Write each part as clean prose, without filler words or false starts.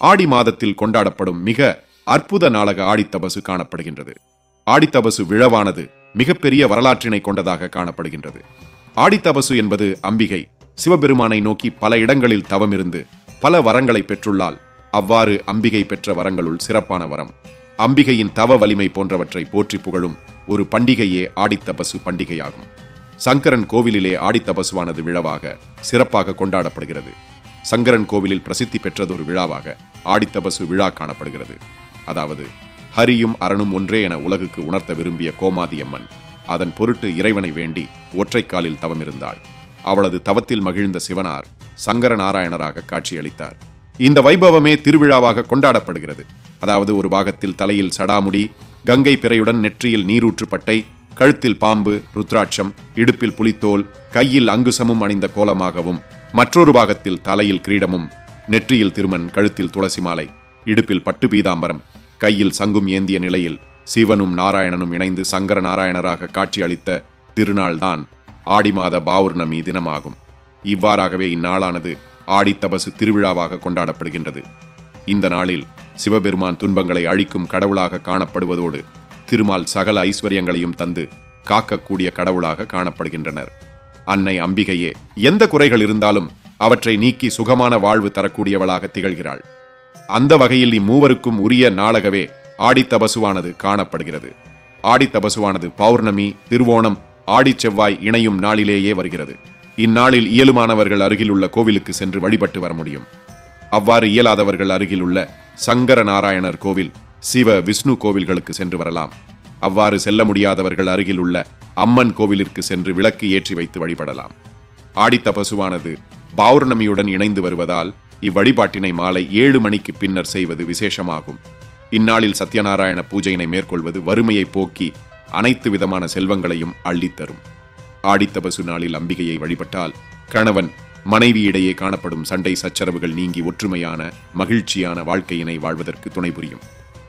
ஆடி மாதத்தில் கொண்டாடப்படும் மிக அற்புத நாளாக ஆடித்தபசு காணப்படுகின்றது. ஆடித்தபசு விழாவானது மிகப்பெரிய வரலாற்றினை கொண்டதாக காணப்படுகின்றது. ஆடித்தபசு என்பது அம்பிகை சிவபெருமானை நோக்கி பல இடங்களில் தவமிருந்து பல வரங்களை பெற்றுள்ளால் அவ்வாறு அம்பிகை பெற்ற வரங்களுள் சிறப்பான வரம் அம்பிகையின் தவ வலிமை போன்றவற்றை போற்றி புகழும் ஒரு பண்டிகையே ஆடித்தபசு பண்டிகையாகும். சங்கரன் கோவிலிலே ஆடித்தபசுவானது விழாவாக சிறப்பாக கொண்டாடப்படுகிறது. சங்கரன் கோவிலில் பிரசித்தி பெற்றதொரு விழாவாக ஆடித்தபசு விழா காணப்படுகிறது. அதாவது ஹரியும் அரணும் ஒன்றே என உலகுக்கு உணர்த்த விரும்பிய கோமாதி அம்மன் அதன் பொருட்டு இறைவனை வேண்டி ஒற்றைக்காலில் தவமிருந்தாள். அவளது தவத்தில் மகிழ்ந்த சிவனார் சங்கர நாராயணராக காட்சியளித்தார். இந்த வைபவமே திருவிழாவாக கொண்டாடப்படுகிறது. அதாவது ஒரு பாகத்தில் தலையில் சடாமுடி, கங்கை பிறையுடன் நெற்றியில் நீரூற்று பட்டை, கழுத்தில் பாம்பு, ருத்ராட்சம், இடுப்பில் புலித்தோல், கையில் அங்குசமும் அணிந்த கோலமாகவும், மற்றொரு பாகத்தில் தலையில் கிரீடமும், நெற்றியில் திருமண், கழுத்தில் துளசி மாலை, இடுப்பில் பட்டு பீதாம்பரம், கையில் சங்கும் ஏந்திய நிலையில் சிவனும் நாராயணனும் இணைந்து சங்கர நாராயணராக காட்சியளித்த திருநாள்தான் ஆடி மாத பௌர்ணமி தினமாகும். இவ்வாறாகவே இந்நாளானது ஆடித்தபசு திருவிழாவாக கொண்டாடப்படுகின்றது. இந்த நாளில் சிவபெருமான் துன்பங்களை அழிக்கும் கடவுளாக காணப்படுவதோடு திருமால் சகல ஐஸ்வர்யங்களையும் தந்து காக்கக்கூடிய கடவுளாக காணப்படுகின்றனர். அன்னை அம்பிகையே எந்த குறைகள் இருந்தாலும் அவற்றை நீக்கி சுகமான வாழ்வு தரக்கூடியவளாக திகழ்கிறாள். அந்த வகையில் இம்மூவருக்கும் உரிய நாளாகவே ஆடித்தபசுவானது காணப்படுகிறது. ஆடித்தபசுவானது பௌர்ணமி, திருவோணம், ஆடி செவ்வாய் இணையும் நாளிலேயே வருகிறது. இந்நாளில் இயலுமானவர்கள் அருகிலுள்ள கோவிலுக்கு சென்று வழிபட்டு வர முடியும். அவ்வாறு இயலாதவர்கள் அருகிலுள்ள சங்கர நாராயணர் கோவில், சிவ விஷ்ணு கோவில்களுக்கு சென்று வரலாம். அவ்வாறு செல்ல முடியாதவர்கள் அருகில் உள்ள அம்மன் கோவிலிற்கு சென்று விளக்கு ஏற்றி வைத்து வழிபடலாம். ஆடித்தபசுவானது பௌர்ணமியுடன் இணைந்து வருவதால் இவ்வழிபாட்டினை மாலை 7 மணிக்கு பின்னர் செய்வது விசேஷமாகும். இந்நாளில் சத்யநாராயண பூஜையினை மேற்கொள்வது வறுமையை போக்கி அனைத்து விதமான செல்வங்களையும் அள்ளித்தரும். ஆடித்தபசு நாளில் அம்பிகையை வழிபட்டால் கணவன் மனைவியிடையே காணப்படும் சண்டை சச்சரவுகள் நீங்கி ஒற்றுமையான மகிழ்ச்சியான வாழ்க்கையினை வாழ்வதற்கு துணை புரியும்.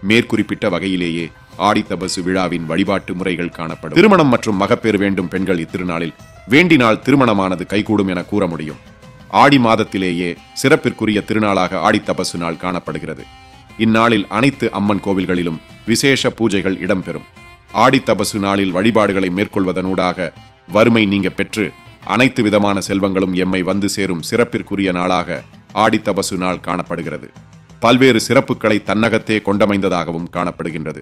மேற்குறிப்பிட்ட வகையிலேயே ஆடித்தபசு விழாவின் வழிபாட்டு முறைகள் காணப்படும். திருமணம் மற்றும் மகப்பேறு வேண்டும் பெண்கள் இத்திருநாளில் வேண்டினால் திருமணமானது கைகூடும் என கூற முடியும். ஆடி மாதத்திலேயே சிறப்பிற்குரிய திருநாளாக ஆடித்தபசு நாள் காணப்படுகிறது. இந்நாளில் அனைத்து அம்மன் கோவில்களிலும் விசேஷ பூஜைகள் இடம்பெறும். ஆடித்தபசு நாளில் வழிபாடுகளை மேற்கொள்வதனூடாக வறுமை நீங்க பெற்று அனைத்து விதமான செல்வங்களும் எம்மை வந்து சேரும் சிறப்பிற்குரிய நாளாக ஆடித்தபசு நாள் காணப்படுகிறது. பல்வேறு சிறப்புகளை தன்னகத்தே கொண்டமைந்ததாகவும் காணப்படுகின்றது.